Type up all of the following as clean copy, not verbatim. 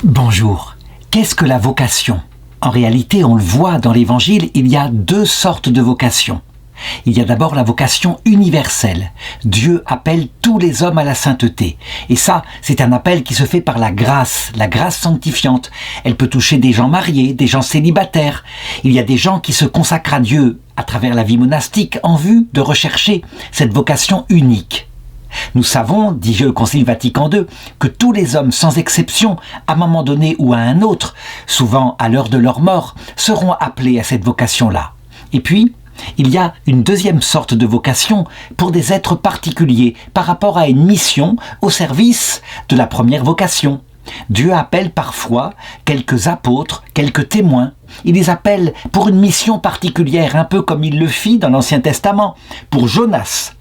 Bonjour. Qu'est-ce que la vocation? En réalité, on le voit dans l'Évangile, il y a deux sortes de vocations. Il y a d'abord la vocation universelle. Dieu appelle tous les hommes à la sainteté. Et ça, c'est un appel qui se fait par la grâce sanctifiante. Elle peut toucher des gens mariés, des gens célibataires. Il y a des gens qui se consacrent à Dieu à travers la vie monastique en vue de rechercher cette vocation unique. Nous savons, dit le Concile Vatican II, que tous les hommes, sans exception, à un moment donné ou à un autre, souvent à l'heure de leur mort, seront appelés à cette vocation-là. Et puis, il y a une deuxième sorte de vocation pour des êtres particuliers par rapport à une mission au service de la première vocation. Dieu appelle parfois quelques apôtres, quelques témoins. Il les appelle pour une mission particulière, un peu comme il le fit dans l'Ancien Testament, pour Jonas,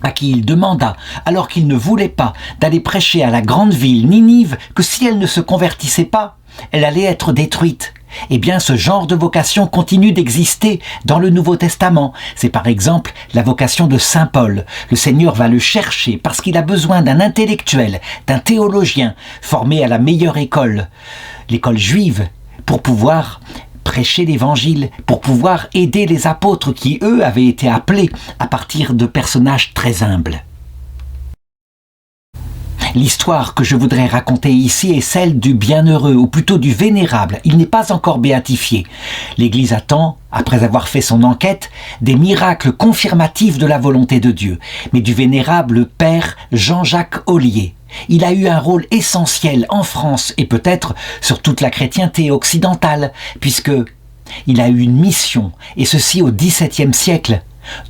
à qui il demanda, alors qu'il ne voulait pas, d'aller prêcher à la grande ville Ninive, que si elle ne se convertissait pas, elle allait être détruite. Eh bien, ce genre de vocation continue d'exister dans le Nouveau Testament. C'est par exemple la vocation de Saint Paul. Le Seigneur va le chercher parce qu'il a besoin d'un intellectuel, d'un théologien, formé à la meilleure école, l'école juive, pour pouvoir prêcher l'Évangile, pour pouvoir aider les apôtres qui, eux, avaient été appelés à partir de personnages très humbles. L'histoire que je voudrais raconter ici est celle du bienheureux, ou plutôt du vénérable. Il n'est pas encore béatifié. L'Église attend, après avoir fait son enquête, des miracles confirmatifs de la volonté de Dieu, mais du vénérable père Jean-Jacques Ollier. Il a eu un rôle essentiel en France et peut-être sur toute la chrétienté occidentale, puisque il a eu une mission, et ceci au XVIIe siècle,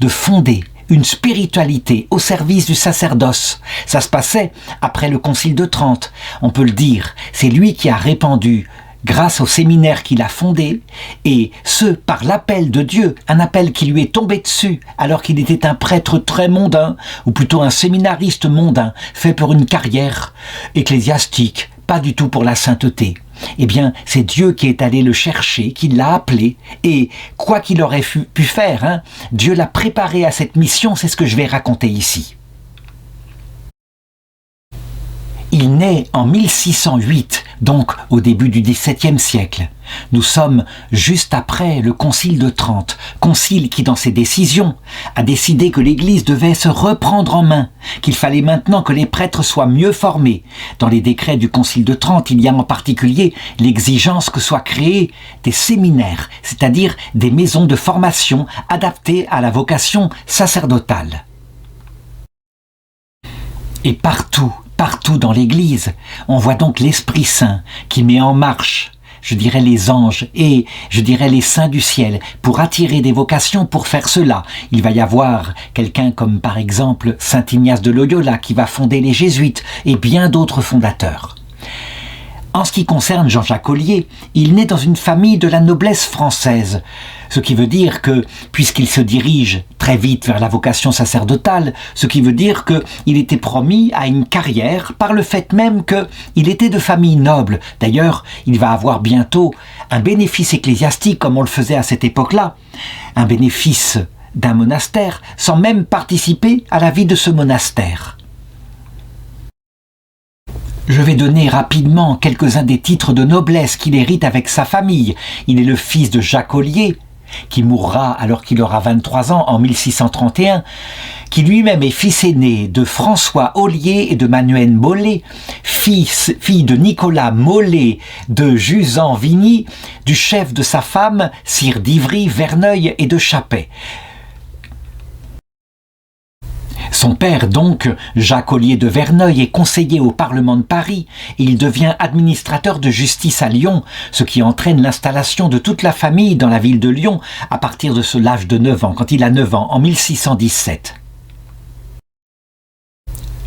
de fonder une spiritualité au service du sacerdoce. Ça se passait après le Concile de Trente, on peut le dire. C'est lui qui a répandu, grâce au séminaire qu'il a fondé, et ce, par l'appel de Dieu, un appel qui lui est tombé dessus, alors qu'il était un prêtre très mondain, ou plutôt un séminariste mondain, fait pour une carrière ecclésiastique, pas du tout pour la sainteté. Eh bien, c'est Dieu qui est allé le chercher, qui l'a appelé, et quoi qu'il aurait pu faire, Dieu l'a préparé à cette mission, c'est ce que je vais raconter ici. Il naît en 1608, donc au début du XVIIe siècle. Nous sommes juste après le Concile de Trente, concile qui, dans ses décisions, a décidé que l'Église devait se reprendre en main, qu'il fallait maintenant que les prêtres soient mieux formés. Dans les décrets du Concile de Trente, il y a en particulier l'exigence que soient créés des séminaires, c'est-à-dire des maisons de formation adaptées à la vocation sacerdotale. Et partout dans l'Église, on voit donc l'Esprit Saint qui met en marche, je dirais les anges et je dirais les saints du ciel pour attirer des vocations. Pour faire cela, il va y avoir quelqu'un comme par exemple Saint Ignace de Loyola qui va fonder les Jésuites et bien d'autres fondateurs. En ce qui concerne Jean-Jacques Ollier, il naît dans une famille de la noblesse française, ce qui veut dire que, puisqu'il se dirige très vite vers la vocation sacerdotale, ce qui veut dire qu'il était promis à une carrière par le fait même qu'il était de famille noble. D'ailleurs, il va avoir bientôt un bénéfice ecclésiastique comme on le faisait à cette époque-là, un bénéfice d'un monastère sans même participer à la vie de ce monastère. Je vais donner rapidement quelques-uns des titres de noblesse qu'il hérite avec sa famille. Il est le fils de Jacques Ollier, qui mourra alors qu'il aura 23 ans en 1631, qui lui-même est fils aîné de François Ollier et de Manuel Molé, fille de Nicolas Molé de Jusan-Vigny, du chef de sa femme, sire d'Ivry, Verneuil et de Chappet. Son père, donc, Jacques Ollier de Verneuil, est conseiller au Parlement de Paris et il devient administrateur de justice à Lyon, ce qui entraîne l'installation de toute la famille dans la ville de Lyon à partir de l'âge de 9 ans, quand il a 9 ans, en 1617.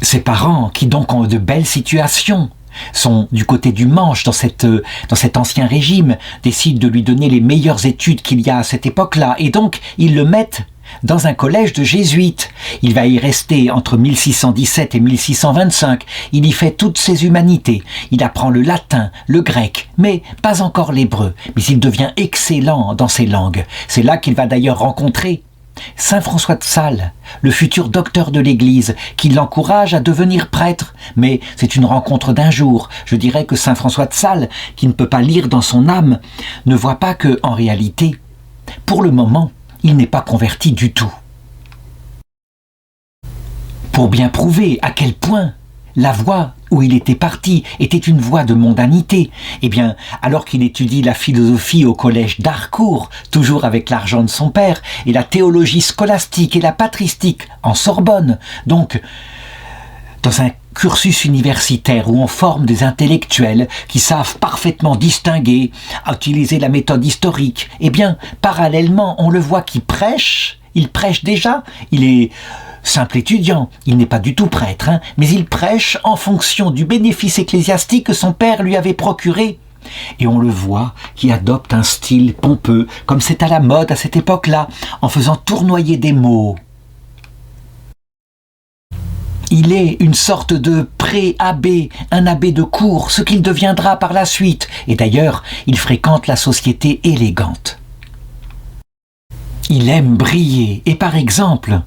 Ses parents, qui donc ont de belles situations, sont du côté du Manche dans cet ancien régime, décident de lui donner les meilleures études qu'il y a à cette époque-là et donc ils le mettent dans un collège de jésuites. Il va y rester entre 1617 et 1625. Il y fait toutes ses humanités. Il apprend le latin, le grec, mais pas encore l'hébreu. Mais il devient excellent dans ces langues. C'est là qu'il va d'ailleurs rencontrer Saint François de Sales, le futur docteur de l'Église, qui l'encourage à devenir prêtre. Mais c'est une rencontre d'un jour. Je dirais que Saint François de Sales, qui ne peut pas lire dans son âme, ne voit pas que, en réalité, pour le moment, il n'est pas converti du tout. Pour bien prouver à quel point la voie où il était parti était une voie de mondanité, eh bien, alors qu'il étudie la philosophie au collège d'Harcourt, toujours avec l'argent de son père, et la théologie scolastique et la patristique en Sorbonne, donc dans un cursus universitaire où on forme des intellectuels qui savent parfaitement distinguer, utiliser la méthode historique, eh bien, parallèlement, on le voit il prêche déjà, il est simple étudiant, il n'est pas du tout prêtre, mais il prêche en fonction du bénéfice ecclésiastique que son père lui avait procuré. Et on le voit qui adopte un style pompeux, comme c'est à la mode à cette époque-là, en faisant tournoyer des mots. Il est une sorte de pré-abbé, un abbé de cour, ce qu'il deviendra par la suite. Et d'ailleurs, il fréquente la société élégante. Il aime briller, et par exemple,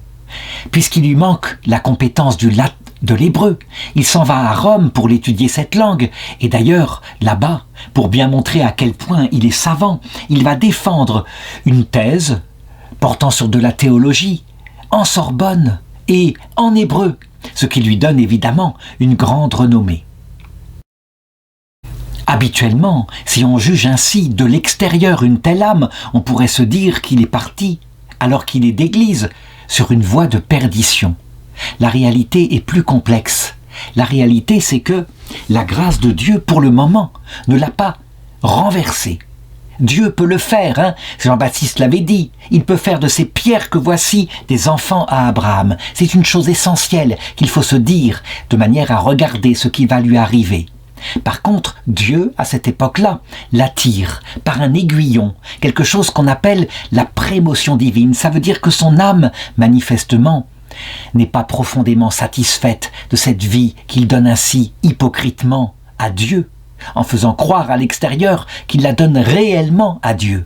puisqu'il lui manque la compétence de l'hébreu, il s'en va à Rome pour l'étudier cette langue, et d'ailleurs, là-bas, pour bien montrer à quel point il est savant, il va défendre une thèse portant sur de la théologie, en Sorbonne et en hébreu, ce qui lui donne évidemment une grande renommée. Habituellement, si on juge ainsi de l'extérieur une telle âme, on pourrait se dire qu'il est parti, alors qu'il est d'église, sur une voie de perdition. La réalité est plus complexe. La réalité, c'est que la grâce de Dieu, pour le moment, ne l'a pas renversé. Dieu peut le faire, Jean-Baptiste l'avait dit. Il peut faire de ces pierres que voici des enfants à Abraham. C'est une chose essentielle qu'il faut se dire, de manière à regarder ce qui va lui arriver. Par contre, Dieu, à cette époque-là, l'attire par un aiguillon, quelque chose qu'on appelle la prémotion divine. Ça veut dire que son âme, manifestement, n'est pas profondément satisfaite de cette vie qu'il donne ainsi hypocritement à Dieu, en faisant croire à l'extérieur qu'il la donne réellement à Dieu.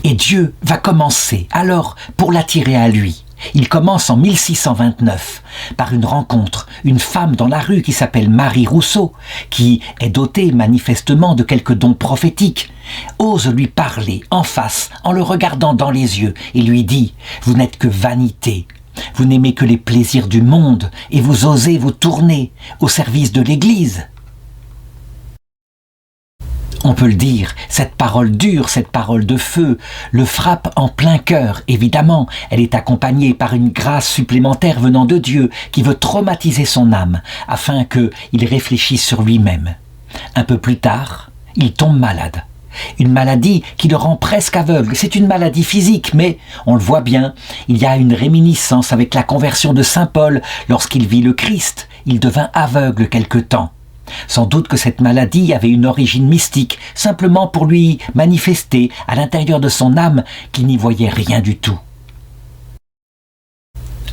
Et Dieu va commencer, alors, pour l'attirer à lui. Il commence en 1629 par une rencontre, une femme dans la rue qui s'appelle Marie Rousseau, qui est dotée manifestement de quelques dons prophétiques, ose lui parler en face, en le regardant dans les yeux, et lui dit « Vous n'êtes que vanité, vous n'aimez que les plaisirs du monde, et vous osez vous tourner au service de l'Église. » On peut le dire, cette parole dure, cette parole de feu, le frappe en plein cœur. Évidemment, elle est accompagnée par une grâce supplémentaire venant de Dieu qui veut traumatiser son âme afin qu'il réfléchisse sur lui-même. Un peu plus tard, il tombe malade. Une maladie qui le rend presque aveugle. C'est une maladie physique, mais on le voit bien, il y a une réminiscence avec la conversion de saint Paul lorsqu'il vit le Christ. Il devint aveugle quelque temps. Sans doute que cette maladie avait une origine mystique, simplement pour lui manifester à l'intérieur de son âme qu'il n'y voyait rien du tout.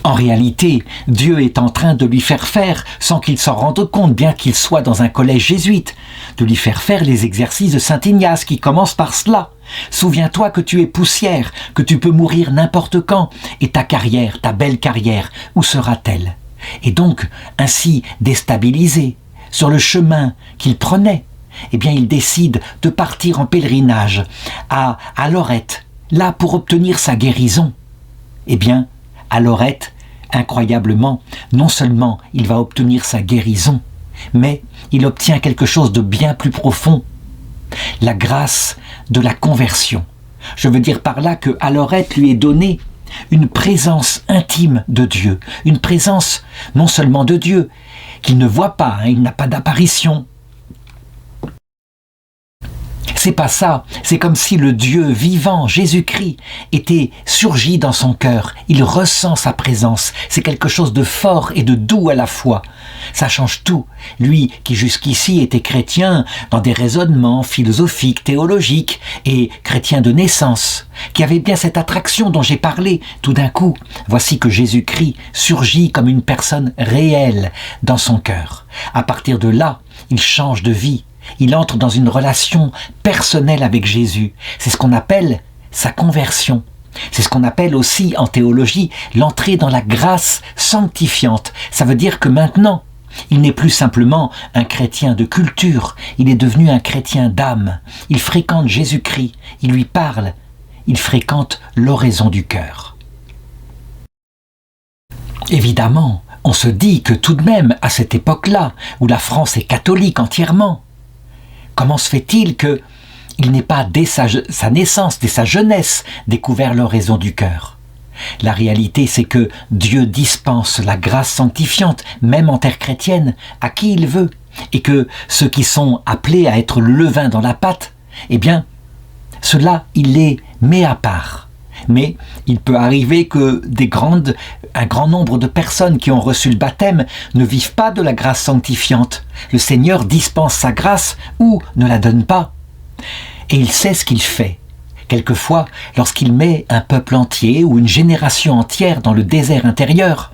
En réalité, Dieu est en train de lui faire faire, sans qu'il s'en rende compte, bien qu'il soit dans un collège jésuite, de lui faire faire les exercices de saint Ignace qui commencent par cela. Souviens-toi que tu es poussière, que tu peux mourir n'importe quand, et ta carrière, ta belle carrière, où sera-t-elle? Et donc, ainsi déstabilisé, sur le chemin qu'il prenait, eh bien il décide de partir en pèlerinage à Lorette, là pour obtenir sa guérison. Eh bien, à Lorette, incroyablement, non seulement il va obtenir sa guérison, mais il obtient quelque chose de bien plus profond, la grâce de la conversion. Je veux dire par là que à Lorette lui est donnée une présence intime de Dieu, une présence non seulement de Dieu, qu'il ne voit pas, il n'a pas d'apparition. C'est pas ça, c'est comme si le Dieu vivant, Jésus-Christ, était surgi dans son cœur. Il ressent sa présence, c'est quelque chose de fort et de doux à la fois. Ça change tout. Lui qui jusqu'ici était chrétien dans des raisonnements philosophiques, théologiques et chrétien de naissance, qui avait bien cette attraction dont j'ai parlé, tout d'un coup, voici que Jésus-Christ surgit comme une personne réelle dans son cœur. À partir de là, il change de vie. Il entre dans une relation personnelle avec Jésus. C'est ce qu'on appelle sa conversion. C'est ce qu'on appelle aussi en théologie l'entrée dans la grâce sanctifiante. Ça veut dire que maintenant, il n'est plus simplement un chrétien de culture, il est devenu un chrétien d'âme. Il fréquente Jésus-Christ, il lui parle, il fréquente l'oraison du cœur. Évidemment, on se dit que tout de même, à cette époque-là, où la France est catholique entièrement, comment se fait-il qu'il n'ait pas, dès sa naissance, dès sa jeunesse, découvert l'oraison du cœur? La réalité, c'est que Dieu dispense la grâce sanctifiante, même en terre chrétienne, à qui il veut, et que ceux qui sont appelés à être le levain dans la pâte, eh bien, cela, il les met à part. Mais il peut arriver que un grand nombre de personnes qui ont reçu le baptême ne vivent pas de la grâce sanctifiante. Le Seigneur dispense sa grâce ou ne la donne pas. Et il sait ce qu'il fait. Quelquefois, lorsqu'il met un peuple entier ou une génération entière dans le désert intérieur,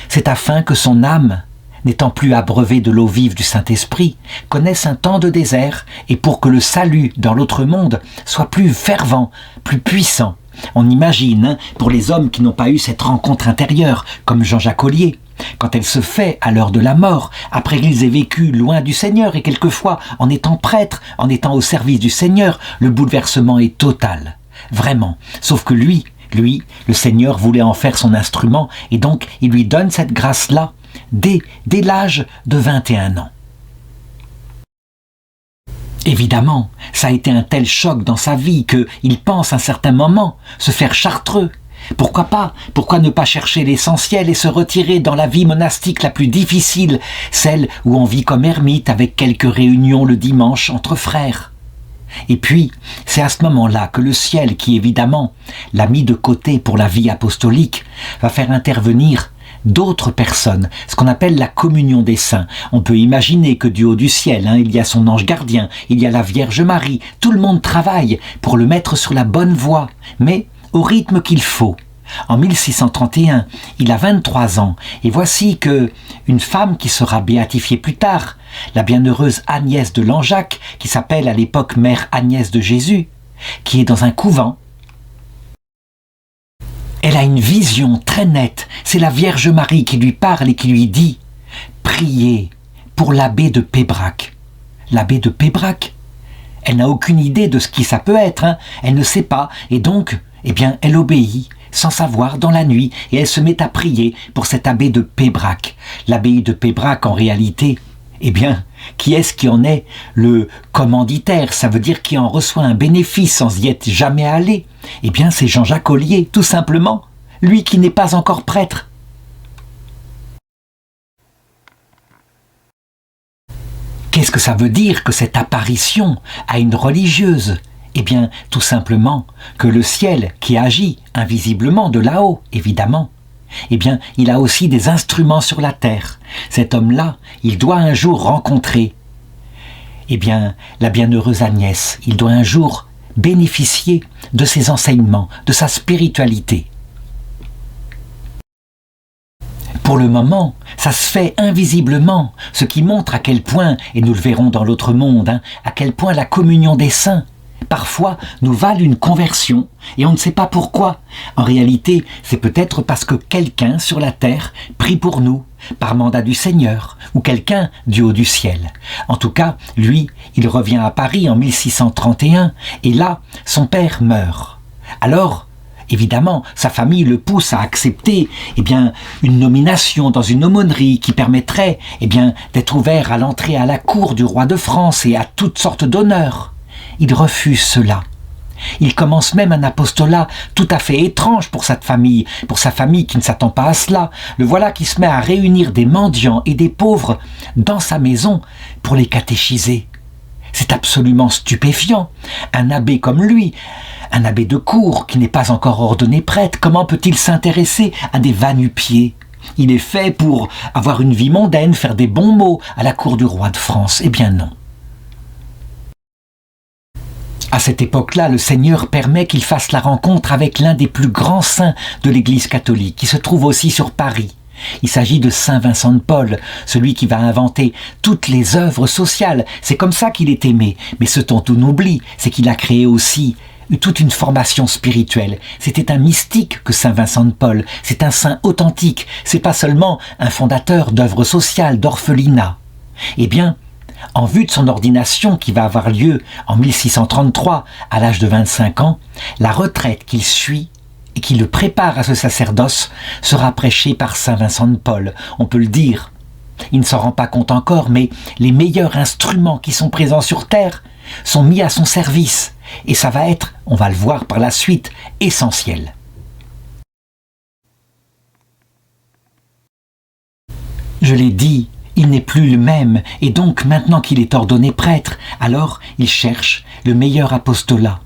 c'est afin que son âme, n'étant plus abreuvée de l'eau vive du Saint-Esprit, connaisse un temps de désert et pour que le salut dans l'autre monde soit plus fervent, plus puissant. On imagine, pour les hommes qui n'ont pas eu cette rencontre intérieure, comme Jean-Jacques Ollier, quand elle se fait à l'heure de la mort, après qu'ils aient vécu loin du Seigneur et quelquefois en étant prêtres, en étant au service du Seigneur, le bouleversement est total. Vraiment. Sauf que lui, le Seigneur voulait en faire son instrument et donc il lui donne cette grâce-là dès l'âge de 21 ans. Évidemment, ça a été un tel choc dans sa vie qu'il pense à un certain moment se faire chartreux. Pourquoi pas? Pourquoi ne pas chercher l'essentiel et se retirer dans la vie monastique la plus difficile, celle où on vit comme ermite avec quelques réunions le dimanche entre frères? Et puis, c'est à ce moment-là que le ciel, qui évidemment l'a mis de côté pour la vie apostolique, va faire intervenir d'autres personnes, ce qu'on appelle la communion des saints. On peut imaginer que du haut du ciel, il y a son ange gardien, il y a la Vierge Marie, tout le monde travaille pour le mettre sur la bonne voie, mais au rythme qu'il faut. En 1631, il a 23 ans, et voici que une femme qui sera béatifiée plus tard, la bienheureuse Agnès de Langeac, qui s'appelle à l'époque Mère Agnès de Jésus, qui est dans un couvent, elle a une vision très nette. C'est la Vierge Marie qui lui parle et qui lui dit « Priez pour l'abbé de Pébrac ». L'abbé de Pébrac, elle n'a aucune idée de ce qui ça peut être, elle ne sait pas, et donc, elle obéit, sans savoir, dans la nuit, et elle se met à prier pour cet abbé de Pébrac. L'abbaye de Pébrac, en réalité, qui est-ce qui en est le commanditaire? Ça veut dire qui en reçoit un bénéfice sans y être jamais allé. C'est Jean-Jacques Ollier, tout simplement, lui qui n'est pas encore prêtre. Qu'est-ce que ça veut dire que cette apparition à une religieuse? Tout simplement que le ciel qui agit invisiblement de là-haut, évidemment, il a aussi des instruments sur la terre. Cet homme-là, il doit un jour rencontrer la bienheureuse Agnès. Il doit un jour bénéficier de ses enseignements, de sa spiritualité. Pour le moment, ça se fait invisiblement, ce qui montre à quel point, et nous le verrons dans l'autre monde, à quel point la communion des saints, parfois, nous valent une conversion, et on ne sait pas pourquoi. En réalité, c'est peut-être parce que quelqu'un sur la terre prie pour nous, par mandat du Seigneur, ou quelqu'un du haut du ciel. En tout cas, lui, il revient à Paris en 1631, et là, son père meurt. Alors, évidemment, sa famille le pousse à accepter une nomination dans une aumônerie qui permettrait d'être ouvert à l'entrée à la cour du roi de France et à toutes sortes d'honneurs. Il refuse cela. Il commence même un apostolat tout à fait étrange pour sa famille qui ne s'attend pas à cela. Le voilà qui se met à réunir des mendiants et des pauvres dans sa maison pour les catéchiser. C'est absolument stupéfiant. Un abbé comme lui, un abbé de cour qui n'est pas encore ordonné prêtre, comment peut-il s'intéresser à des va-nu-pieds? Il est fait pour avoir une vie mondaine, faire des bons mots à la cour du roi de France. Non. À cette époque-là, le Seigneur permet qu'il fasse la rencontre avec l'un des plus grands saints de l'Église catholique, qui se trouve aussi sur Paris. Il s'agit de Saint Vincent de Paul, celui qui va inventer toutes les œuvres sociales. C'est comme ça qu'il est aimé. Mais ce dont on oublie, c'est qu'il a créé aussi eu toute une formation spirituelle. C'était un mystique que Saint Vincent de Paul. C'est un saint authentique. C'est pas seulement un fondateur d'œuvres sociales, d'orphelinat. Eh bien, en vue de son ordination qui va avoir lieu en 1633, à l'âge de 25 ans, la retraite qu'il suit et qui le prépare à ce sacerdoce sera prêchée par Saint Vincent de Paul. On peut le dire. Il ne s'en rend pas compte encore, mais les meilleurs instruments qui sont présents sur terre sont mis à son service. Et ça va être, on va le voir par la suite, essentiel. Je l'ai dit, il n'est plus le même, et donc maintenant qu'il est ordonné prêtre, alors il cherche le meilleur apostolat.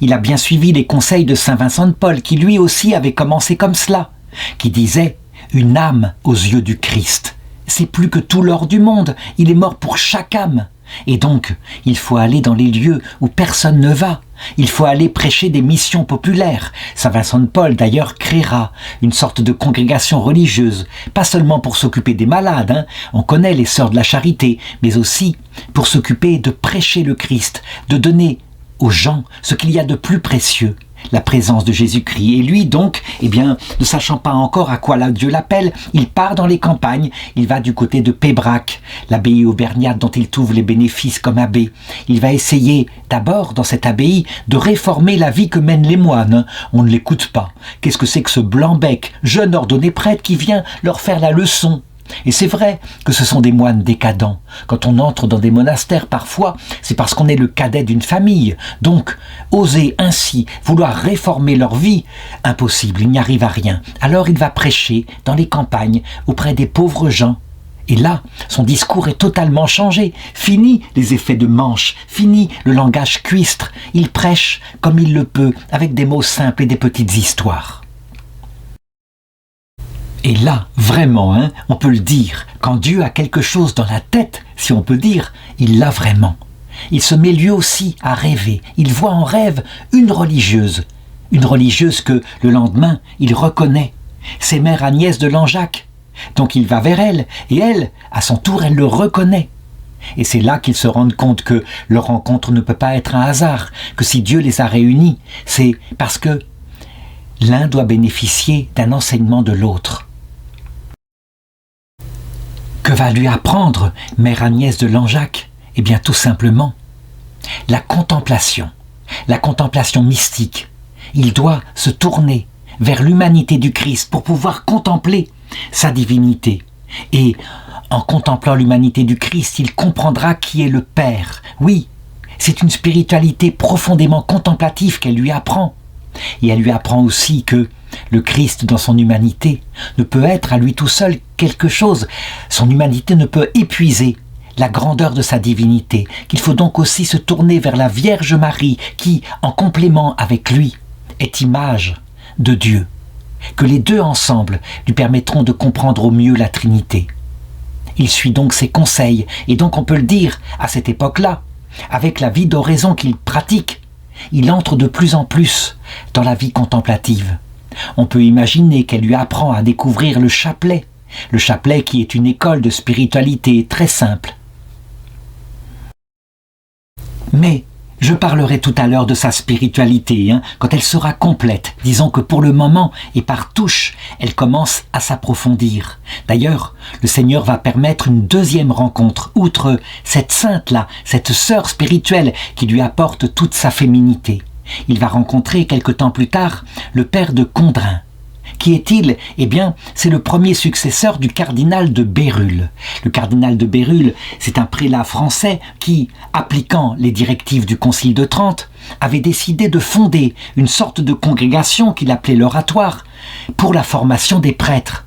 Il a bien suivi les conseils de Saint Vincent de Paul, qui lui aussi avait commencé comme cela, qui disait « une âme aux yeux du Christ ». C'est plus que tout l'or du monde, il est mort pour chaque âme. Et donc, il faut aller dans les lieux où personne ne va. Il faut aller prêcher des missions populaires. Saint Vincent de Paul, d'ailleurs, créera une sorte de congrégation religieuse, pas seulement pour s'occuper des malades, on connaît les sœurs de la charité, mais aussi pour s'occuper de prêcher le Christ, de donner aux gens ce qu'il y a de plus précieux, la présence de Jésus-Christ. Et lui donc, ne sachant pas encore à quoi Dieu l'appelle, il part dans les campagnes, il va du côté de Pébrac, l'abbaye auvergnate dont il trouve les bénéfices comme abbé. Il va essayer d'abord dans cette abbaye de réformer la vie que mènent les moines. On ne l'écoute pas. Qu'est-ce que c'est que ce blanc-bec, jeune ordonné prêtre qui vient leur faire la leçon ? Et c'est vrai que ce sont des moines décadents. Quand on entre dans des monastères, parfois, c'est parce qu'on est le cadet d'une famille. Donc, oser ainsi vouloir réformer leur vie, impossible, il n'y arrive à rien. Alors il va prêcher dans les campagnes auprès des pauvres gens. Et là, son discours est totalement changé. Fini les effets de manche, fini le langage cuistre. Il prêche comme il le peut, avec des mots simples et des petites histoires. Et là, vraiment, on peut le dire, quand Dieu a quelque chose dans la tête, si on peut dire, il l'a vraiment. Il se met lui aussi à rêver. Il voit en rêve une religieuse que le lendemain, il reconnaît. C'est Mère Agnès de Langeac. Donc il va vers elle, et elle, à son tour, elle le reconnaît. Et c'est là qu'ils se rendent compte que leur rencontre ne peut pas être un hasard, que si Dieu les a réunis, c'est parce que l'un doit bénéficier d'un enseignement de l'autre. Que va lui apprendre Mère Agnès de Langeac ? Eh bien, tout simplement, la contemplation mystique. Il doit se tourner vers l'humanité du Christ pour pouvoir contempler sa divinité. Et en contemplant l'humanité du Christ, il comprendra qui est le Père. Oui, c'est une spiritualité profondément contemplative qu'elle lui apprend. Et elle lui apprend aussi que le Christ, dans son humanité, ne peut être à lui tout seul quelque chose. Son humanité ne peut épuiser la grandeur de sa divinité, qu'il faut donc aussi se tourner vers la Vierge Marie, qui, en complément avec lui, est image de Dieu. Que les deux ensemble lui permettront de comprendre au mieux la Trinité. Il suit donc ses conseils, et donc on peut le dire, à cette époque-là, avec la vie d'oraison qu'il pratique, il entre de plus en plus dans la vie contemplative. On peut imaginer qu'elle lui apprend à découvrir le chapelet qui est une école de spiritualité très simple. Mais je parlerai tout à l'heure de sa spiritualité, quand elle sera complète. Disons que pour le moment, et par touche, elle commence à s'approfondir. D'ailleurs, le Seigneur va permettre une deuxième rencontre, outre cette sainte-là, cette sœur spirituelle qui lui apporte toute sa féminité. Il va rencontrer quelque temps plus tard le père de Condrin. Qui est-il ? Eh bien, c'est le premier successeur du cardinal de Bérulle. Le cardinal de Bérulle, c'est un prélat français qui, appliquant les directives du Concile de Trente, avait décidé de fonder une sorte de congrégation qu'il appelait l'Oratoire pour la formation des prêtres.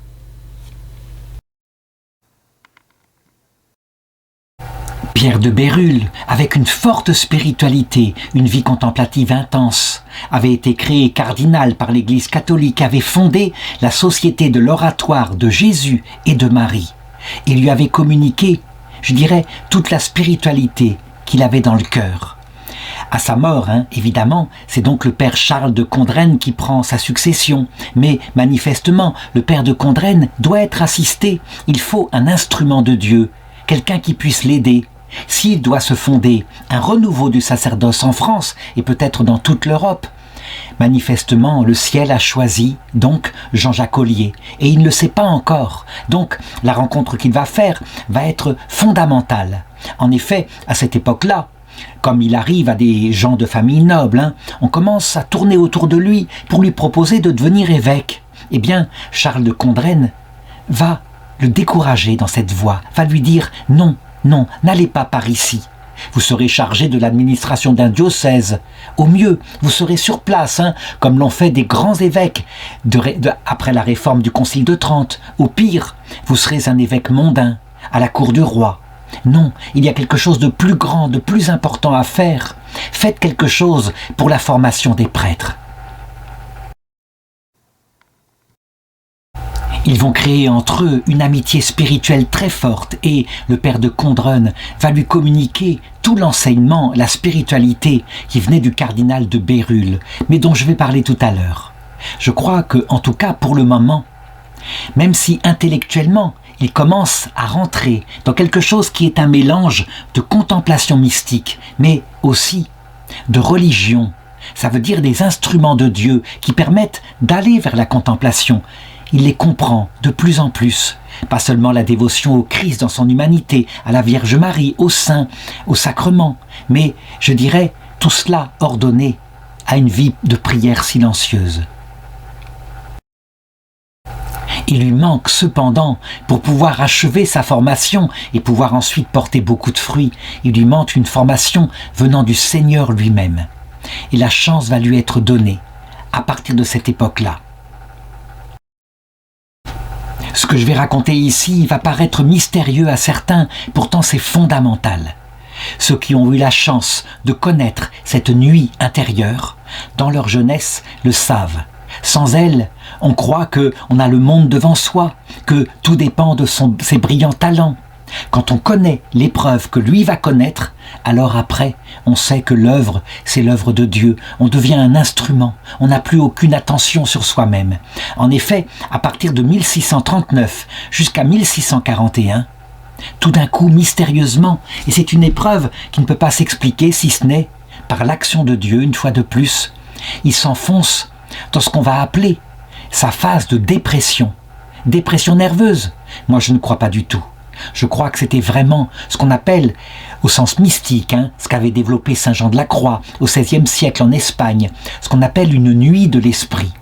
Pierre de Bérulle, avec une forte spiritualité, une vie contemplative intense, avait été créé cardinal par l'Église catholique, avait fondé la Société de l'Oratoire de Jésus et de Marie, et lui avait communiqué, je dirais, toute la spiritualité qu'il avait dans le cœur. À sa mort, évidemment, c'est donc le père Charles de Condren qui prend sa succession, mais manifestement, le père de Condren doit être assisté, il faut un instrument de Dieu, quelqu'un qui puisse l'aider. S'il doit se fonder un renouveau du sacerdoce en France et peut-être dans toute l'Europe, manifestement, le ciel a choisi donc Jean-Jacques Ollier et il ne le sait pas encore. Donc la rencontre qu'il va faire va être fondamentale. En effet, à cette époque-là, comme il arrive à des gens de famille noble, on commence à tourner autour de lui pour lui proposer de devenir évêque. Eh bien, Charles de Condren va le décourager dans cette voie, va lui dire « Non, non, n'allez pas par ici. Vous serez chargé de l'administration d'un diocèse. Au mieux, vous serez sur place, comme l'ont fait des grands évêques après la réforme du Concile de Trente. Au pire, vous serez un évêque mondain, à la cour du roi. Non, il y a quelque chose de plus grand, de plus important à faire. Faites quelque chose pour la formation des prêtres. » Ils vont créer entre eux une amitié spirituelle très forte et le père de Condren va lui communiquer tout l'enseignement, la spiritualité qui venait du cardinal de Bérulle, mais dont je vais parler tout à l'heure. Je crois que, en tout cas pour le moment, même si intellectuellement il commence à rentrer dans quelque chose qui est un mélange de contemplation mystique, mais aussi de religion, ça veut dire des instruments de Dieu qui permettent d'aller vers la contemplation. Il les comprend de plus en plus. Pas seulement la dévotion au Christ dans son humanité, à la Vierge Marie, aux saints, aux sacrements, mais, je dirais, tout cela ordonné à une vie de prière silencieuse. Il lui manque cependant, pour pouvoir achever sa formation et pouvoir ensuite porter beaucoup de fruits, il lui manque une formation venant du Seigneur lui-même. Et la chance va lui être donnée à partir de cette époque-là. Ce que je vais raconter ici va paraître mystérieux à certains, pourtant c'est fondamental. Ceux qui ont eu la chance de connaître cette nuit intérieure, dans leur jeunesse, le savent. Sans elle, on croit qu'on a le monde devant soi, que tout dépend de ses brillants talents. Quand on connaît l'épreuve que lui va connaître, alors après, on sait que l'œuvre, c'est l'œuvre de Dieu. On devient un instrument. On n'a plus aucune attention sur soi-même. En effet, à partir de 1639 jusqu'à 1641, tout d'un coup, mystérieusement, et c'est une épreuve qui ne peut pas s'expliquer si ce n'est par l'action de Dieu, une fois de plus, il s'enfonce dans ce qu'on va appeler sa phase de dépression. Dépression nerveuse. Moi, je ne crois pas du tout. Je crois que c'était vraiment ce qu'on appelle, au sens mystique, ce qu'avait développé saint Jean de la Croix au XVIe siècle en Espagne, ce qu'on appelle une nuit de l'esprit.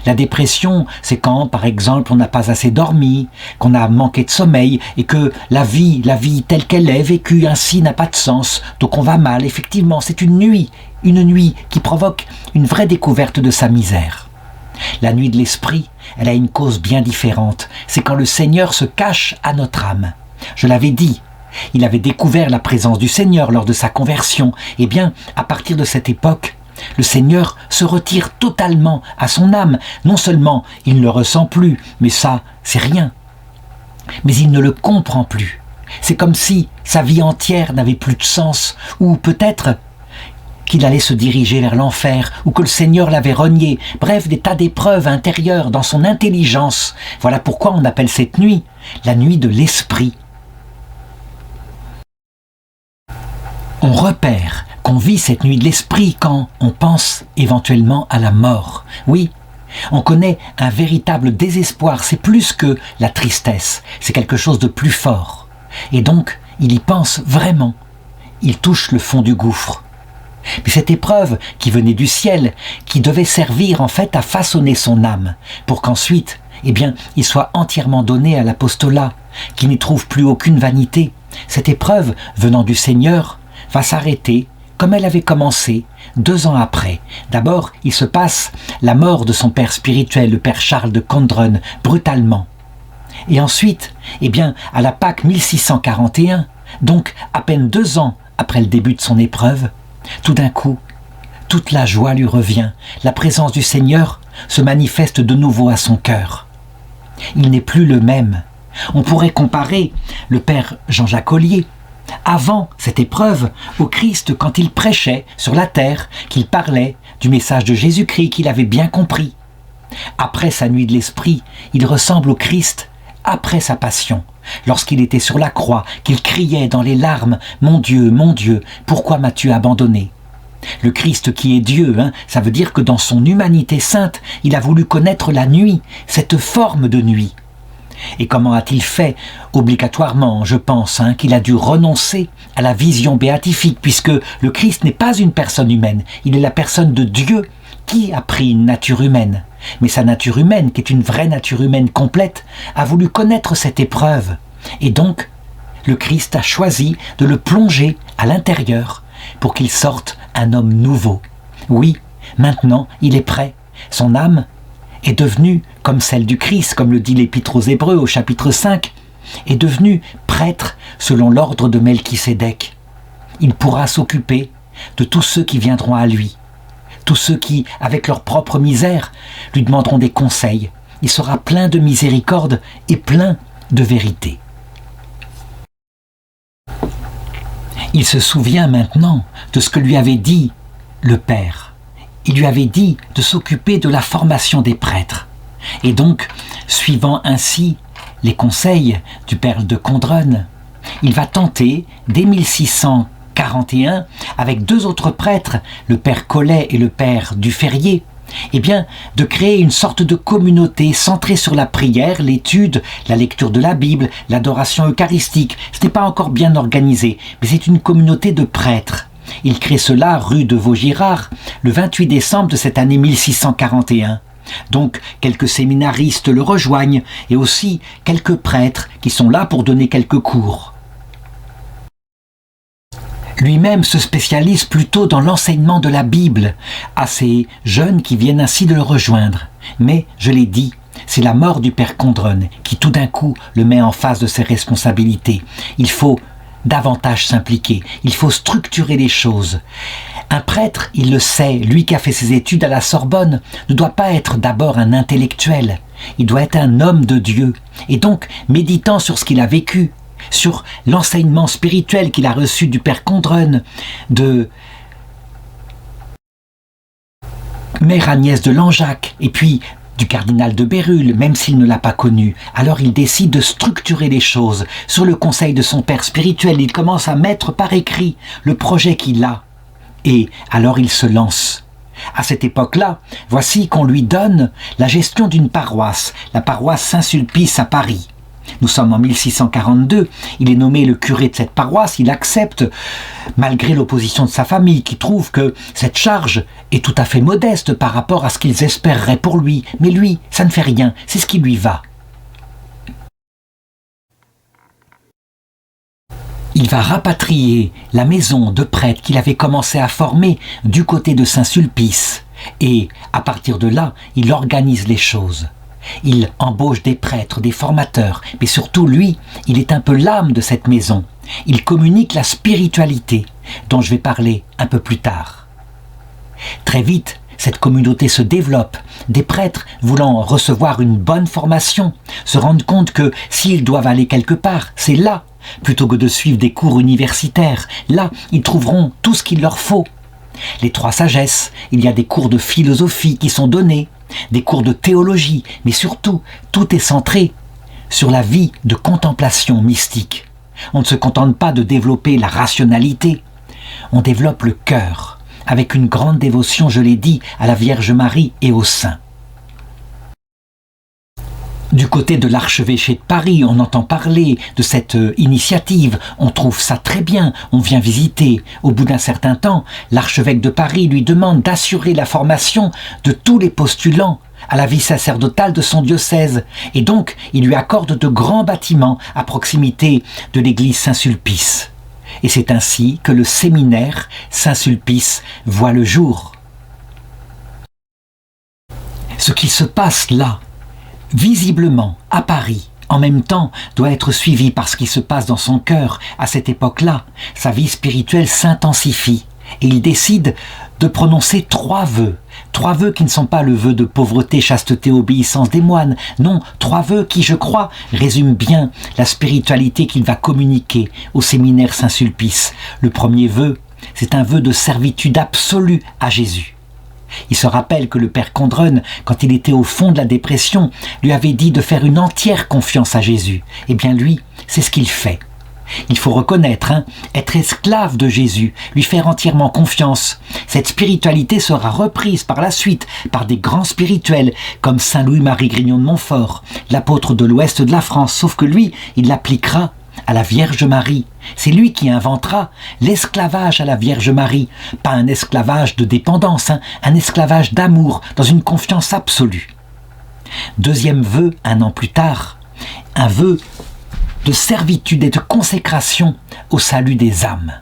La dépression, c'est quand, par exemple, on n'a pas assez dormi, qu'on a manqué de sommeil et que la vie telle qu'elle est vécue ainsi n'a pas de sens, donc on va mal. Effectivement, c'est une nuit qui provoque une vraie découverte de sa misère. La nuit de l'esprit, elle a une cause bien différente. C'est quand le Seigneur se cache à notre âme. Je l'avais dit, il avait découvert la présence du Seigneur lors de sa conversion. Eh bien, à partir de cette époque, le Seigneur se retire totalement à son âme. Non seulement il ne le ressent plus, mais ça, c'est rien. Mais il ne le comprend plus. C'est comme si sa vie entière n'avait plus de sens, ou peut-être qu'il allait se diriger vers l'enfer, ou que le Seigneur l'avait renié. Bref, des tas d'épreuves intérieures dans son intelligence. Voilà pourquoi on appelle cette nuit la nuit de l'esprit. On repère qu'on vit cette nuit de l'esprit quand on pense éventuellement à la mort. Oui, on connaît un véritable désespoir, c'est plus que la tristesse, c'est quelque chose de plus fort. Et donc, il y pense vraiment. Il touche le fond du gouffre. Mais cette épreuve qui venait du ciel, qui devait servir en fait à façonner son âme, pour qu'ensuite, il soit entièrement donné à l'apostolat, qu'il n'y trouve plus aucune vanité. Cette épreuve, venant du Seigneur, va s'arrêter comme elle avait commencé 2 ans après. D'abord, il se passe la mort de son père spirituel, le père Charles de Condren, brutalement. Et ensuite, à la Pâque 1641, donc à peine 2 ans après le début de son épreuve, tout d'un coup, toute la joie lui revient. La présence du Seigneur se manifeste de nouveau à son cœur. Il n'est plus le même. On pourrait comparer le père Jean-Jacques Ollier, avant cette épreuve, au Christ quand il prêchait sur la terre, qu'il parlait du message de Jésus-Christ qu'il avait bien compris. Après sa nuit de l'esprit, il ressemble au Christ après sa passion. lorsqu'il était sur la croix, qu'il criait dans les larmes « Mon Dieu, pourquoi m'as-tu abandonné ?» Le Christ qui est Dieu, ça veut dire que dans son humanité sainte, il a voulu connaître la nuit, cette forme de nuit. Et comment a-t-il fait? Obligatoirement, je pense, qu'il a dû renoncer à la vision béatifique, puisque le Christ n'est pas une personne humaine, il est la personne de Dieu qui a pris une nature humaine. Mais sa nature humaine, qui est une vraie nature humaine complète, a voulu connaître cette épreuve. Et donc, le Christ a choisi de le plonger à l'intérieur pour qu'il sorte un homme nouveau. Oui, maintenant, il est prêt. Son âme est devenue comme celle du Christ, comme le dit l'Épître aux Hébreux au chapitre 5, est devenu prêtre selon l'ordre de Melchisédek. Il pourra s'occuper de tous ceux qui viendront à lui, tous ceux qui, avec leur propre misère, lui demanderont des conseils. Il sera plein de miséricorde et plein de vérité. Il se souvient maintenant de ce que lui avait dit le Père. Il lui avait dit de s'occuper de la formation des prêtres. Et donc, suivant ainsi les conseils du Père de Condren, il va tenter, dès 1641, avec deux autres prêtres, le Père Collet et le Père Duferrier, de créer une sorte de communauté centrée sur la prière, l'étude, la lecture de la Bible, l'adoration eucharistique. Ce n'est pas encore bien organisé, mais c'est une communauté de prêtres. Il crée cela rue de Vaugirard, le 28 décembre de cette année 1641. Donc, quelques séminaristes le rejoignent, et aussi quelques prêtres qui sont là pour donner quelques cours. Lui-même se spécialise plutôt dans l'enseignement de la Bible à ces jeunes qui viennent ainsi de le rejoindre. Mais, je l'ai dit, c'est la mort du Père Condren qui tout d'un coup le met en face de ses responsabilités. Il faut davantage s'impliquer, il faut structurer les choses. Un prêtre, il le sait, lui qui a fait ses études à la Sorbonne, ne doit pas être d'abord un intellectuel, il doit être un homme de Dieu. Et donc, méditant sur ce qu'il a vécu, sur l'enseignement spirituel qu'il a reçu du Père Condren, de Mère Agnès de Langeac, et puis du cardinal de Bérulle, même s'il ne l'a pas connu. Alors il décide de structurer les choses. Sur le conseil de son père spirituel, il commence à mettre par écrit le projet qu'il a. Et alors il se lance. À cette époque-là, voici qu'on lui donne la gestion d'une paroisse, la paroisse Saint-Sulpice à Paris. Nous sommes en 1642, il est nommé le curé de cette paroisse, il accepte, malgré l'opposition de sa famille, qui trouve que cette charge est tout à fait modeste par rapport à ce qu'ils espéreraient pour lui. Mais lui, ça ne fait rien, c'est ce qui lui va. Il va rapatrier la maison de prêtre qu'il avait commencé à former du côté de Saint-Sulpice. Et à partir de là, il organise les choses. Il embauche des prêtres, des formateurs, mais surtout lui, il est un peu l'âme de cette maison. Il communique la spiritualité, dont je vais parler un peu plus tard. Très vite, cette communauté se développe, des prêtres voulant recevoir une bonne formation, se rendent compte que s'ils doivent aller quelque part, c'est là, plutôt que de suivre des cours universitaires. Là, ils trouveront tout ce qu'il leur faut. Les trois sagesses, il y a des cours de philosophie qui sont donnés, des cours de théologie, mais surtout, tout est centré sur la vie de contemplation mystique. On ne se contente pas de développer la rationalité, on développe le cœur, avec une grande dévotion, je l'ai dit, à la Vierge Marie et aux saints. Du côté de l'archevêché de Paris, on entend parler de cette initiative, on trouve ça très bien, on vient visiter. Au bout d'un certain temps, l'archevêque de Paris lui demande d'assurer la formation de tous les postulants à la vie sacerdotale de son diocèse. Et donc, il lui accorde de grands bâtiments à proximité de l'église Saint-Sulpice. Et c'est ainsi que le séminaire Saint-Sulpice voit le jour. Ce qui se passe là, visiblement, à Paris, en même temps, doit être suivi par ce qui se passe dans son cœur. À cette époque-là, sa vie spirituelle s'intensifie et il décide de prononcer trois vœux qui ne sont pas le vœu de pauvreté, chasteté, obéissance des moines. Non, trois vœux qui, je crois, résument bien la spiritualité qu'il va communiquer au séminaire Saint-Sulpice. Le premier vœu, c'est un vœu de servitude absolue à Jésus. Il se rappelle que le père Condren, quand il était au fond de la dépression, lui avait dit de faire une entière confiance à Jésus. Eh bien lui, c'est ce qu'il fait. Il faut reconnaître, être esclave de Jésus, lui faire entièrement confiance. Cette spiritualité sera reprise par la suite par des grands spirituels comme Saint Louis-Marie Grignon de Montfort, l'apôtre de l'ouest de la France, sauf que lui, il l'appliquera à la Vierge Marie. C'est lui qui inventera l'esclavage à la Vierge Marie, pas un esclavage de dépendance, un esclavage d'amour, dans une confiance absolue. Deuxième vœu, 1 an plus tard, un vœu de servitude et de consécration au salut des âmes.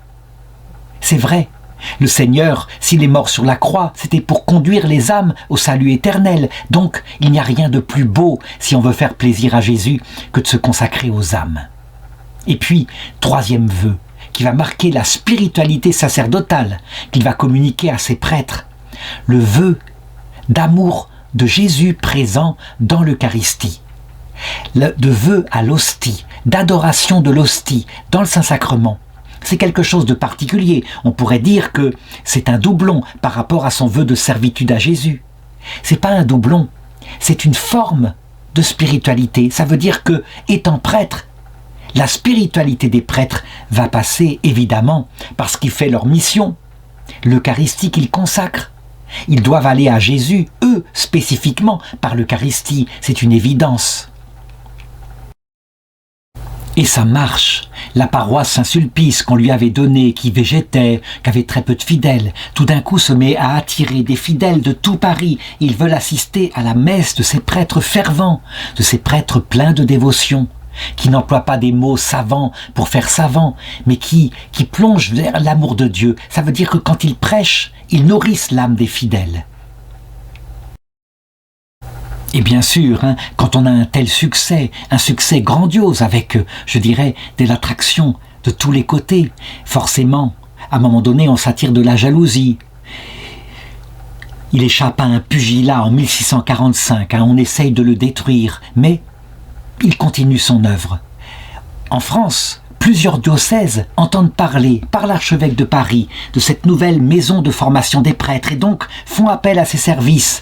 C'est vrai, le Seigneur, s'il est mort sur la croix, c'était pour conduire les âmes au salut éternel. Donc, il n'y a rien de plus beau, si on veut faire plaisir à Jésus, que de se consacrer aux âmes. Et puis, troisième vœu, qui va marquer la spiritualité sacerdotale qu'il va communiquer à ses prêtres, le vœu d'amour de Jésus présent dans l'Eucharistie. De vœu à l'hostie, d'adoration de l'hostie dans le Saint-Sacrement. C'est quelque chose de particulier. On pourrait dire que c'est un doublon par rapport à son vœu de servitude à Jésus. C'est pas un doublon, c'est une forme de spiritualité. Ça veut dire que, étant prêtre, la spiritualité des prêtres va passer évidemment par ce qui fait leur mission, l'Eucharistie qu'ils consacrent. Ils doivent aller à Jésus, eux, spécifiquement, par l'Eucharistie. C'est une évidence. Et ça marche. La paroisse Saint-Sulpice qu'on lui avait donnée, qui végétait, qui avait très peu de fidèles, tout d'un coup se met à attirer des fidèles de tout Paris. Ils veulent assister à la messe de ces prêtres fervents, de ces prêtres pleins de dévotion, qui n'emploient pas des mots savants pour faire savant, mais qui plongent vers l'amour de Dieu. Ça veut dire que quand ils prêchent, ils nourrissent l'âme des fidèles. Et bien sûr, quand on a un tel succès, un succès grandiose avec, je dirais, de l'attraction de tous les côtés, forcément, à un moment donné, on s'attire de la jalousie. Il échappe à un pugilat en 1645, on essaye de le détruire, mais il continue son œuvre. En France, plusieurs diocèses entendent parler par l'archevêque de Paris de cette nouvelle maison de formation des prêtres et donc font appel à ses services.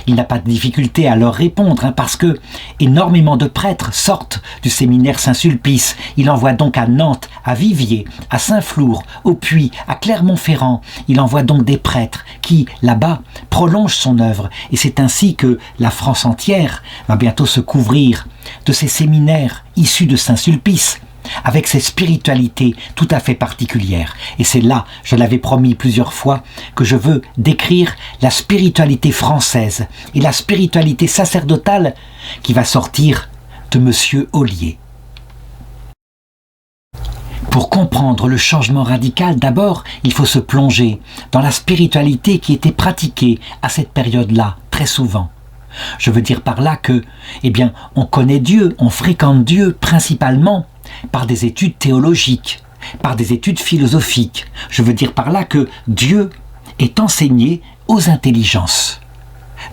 Il n'a pas de difficulté à leur répondre parce que énormément de prêtres sortent du séminaire Saint-Sulpice. Il envoie donc à Nantes, à Viviers, à Saint-Flour, au Puy, à Clermont-Ferrand. Il envoie donc des prêtres qui, là-bas, prolongent son œuvre. Et c'est ainsi que la France entière va bientôt se couvrir de ces séminaires issus de Saint-Sulpice, avec ces spiritualités tout à fait particulières. Et c'est là, je l'avais promis plusieurs fois, que je veux décrire la spiritualité française et la spiritualité sacerdotale qui va sortir de Monsieur Ollier. Pour comprendre le changement radical, d'abord, il faut se plonger dans la spiritualité qui était pratiquée à cette période-là, très souvent. Je veux dire par là que, on connaît Dieu, on fréquente Dieu principalement par des études théologiques, par des études philosophiques. Je veux dire par là que Dieu est enseigné aux intelligences.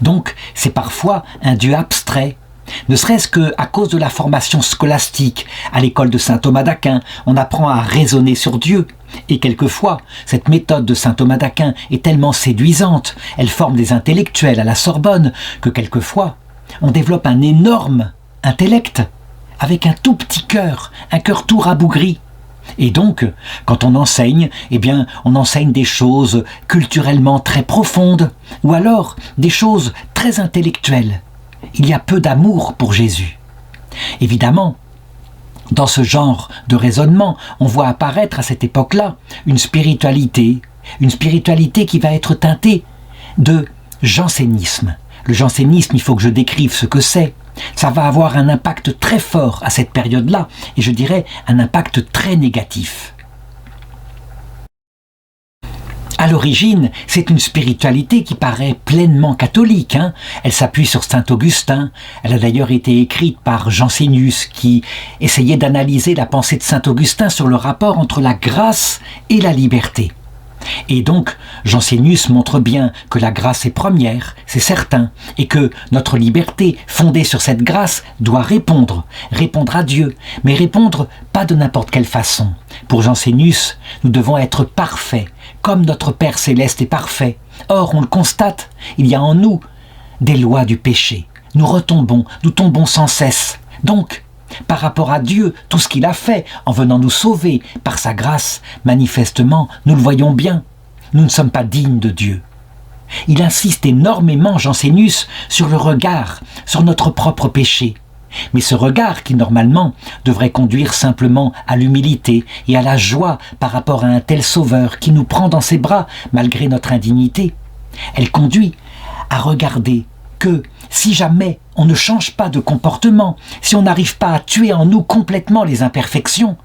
Donc, c'est parfois un Dieu abstrait, ne serait-ce qu'à cause de la formation scolastique. À l'école de saint Thomas d'Aquin, on apprend à raisonner sur Dieu. Et quelquefois, cette méthode de saint Thomas d'Aquin est tellement séduisante, elle forme des intellectuels à la Sorbonne, que quelquefois, on développe un énorme intellect, avec un tout petit cœur, un cœur tout rabougri. Et donc, quand on enseigne, on enseigne des choses culturellement très profondes, ou alors des choses très intellectuelles. Il y a peu d'amour pour Jésus. Évidemment, dans ce genre de raisonnement, on voit apparaître à cette époque-là une spiritualité qui va être teintée de jansénisme. Le jansénisme, il faut que je décrive ce que c'est. Ça va avoir un impact très fort à cette période-là, et je dirais un impact très négatif. À l'origine, c'est une spiritualité qui paraît pleinement catholique. Elle s'appuie sur saint Augustin. Elle a d'ailleurs été écrite par Jansénius, qui essayait d'analyser la pensée de saint Augustin sur le rapport entre la grâce et la liberté. Et donc, Jansénius montre bien que la grâce est première, c'est certain, et que notre liberté, fondée sur cette grâce, doit répondre à Dieu, mais répondre pas de n'importe quelle façon. Pour Jansénius, nous devons être parfaits, comme notre Père Céleste est parfait. Or, on le constate, il y a en nous des lois du péché. Nous retombons, nous tombons sans cesse. Donc, par rapport à Dieu, tout ce qu'il a fait en venant nous sauver par sa grâce, manifestement, nous le voyons bien. Nous ne sommes pas dignes de Dieu. Il insiste énormément, Jansénius, sur le regard, sur notre propre péché. Mais ce regard qui, normalement, devrait conduire simplement à l'humilité et à la joie par rapport à un tel sauveur qui nous prend dans ses bras malgré notre indignité, elle conduit à regarder que si jamais on ne change pas de comportement, si on n'arrive pas à tuer en nous complètement les imperfections,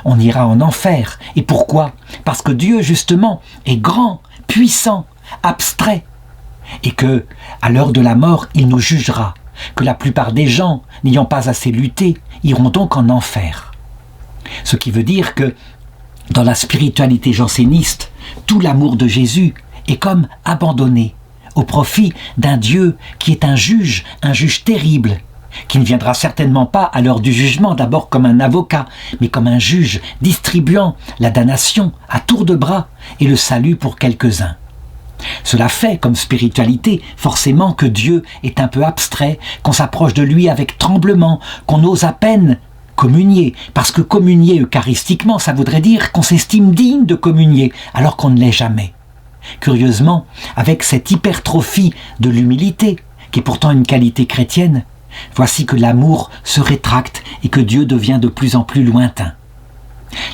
on ira en enfer. Et pourquoi ? Parce que Dieu, justement, est grand, puissant, abstrait, et que, à l'heure de la mort, il nous jugera, que la plupart des gens, n'ayant pas assez lutté, iront donc en enfer. Ce qui veut dire que, dans la spiritualité janséniste, tout l'amour de Jésus est comme abandonné au profit d'un Dieu qui est un juge terrible, qui ne viendra certainement pas à l'heure du jugement d'abord comme un avocat, mais comme un juge distribuant la damnation à tour de bras et le salut pour quelques-uns. Cela fait, comme spiritualité, forcément que Dieu est un peu abstrait, qu'on s'approche de lui avec tremblement, qu'on ose à peine communier, parce que communier eucharistiquement, ça voudrait dire qu'on s'estime digne de communier, alors qu'on ne l'est jamais. Curieusement, avec cette hypertrophie de l'humilité, qui est pourtant une qualité chrétienne, voici que l'amour se rétracte et que Dieu devient de plus en plus lointain.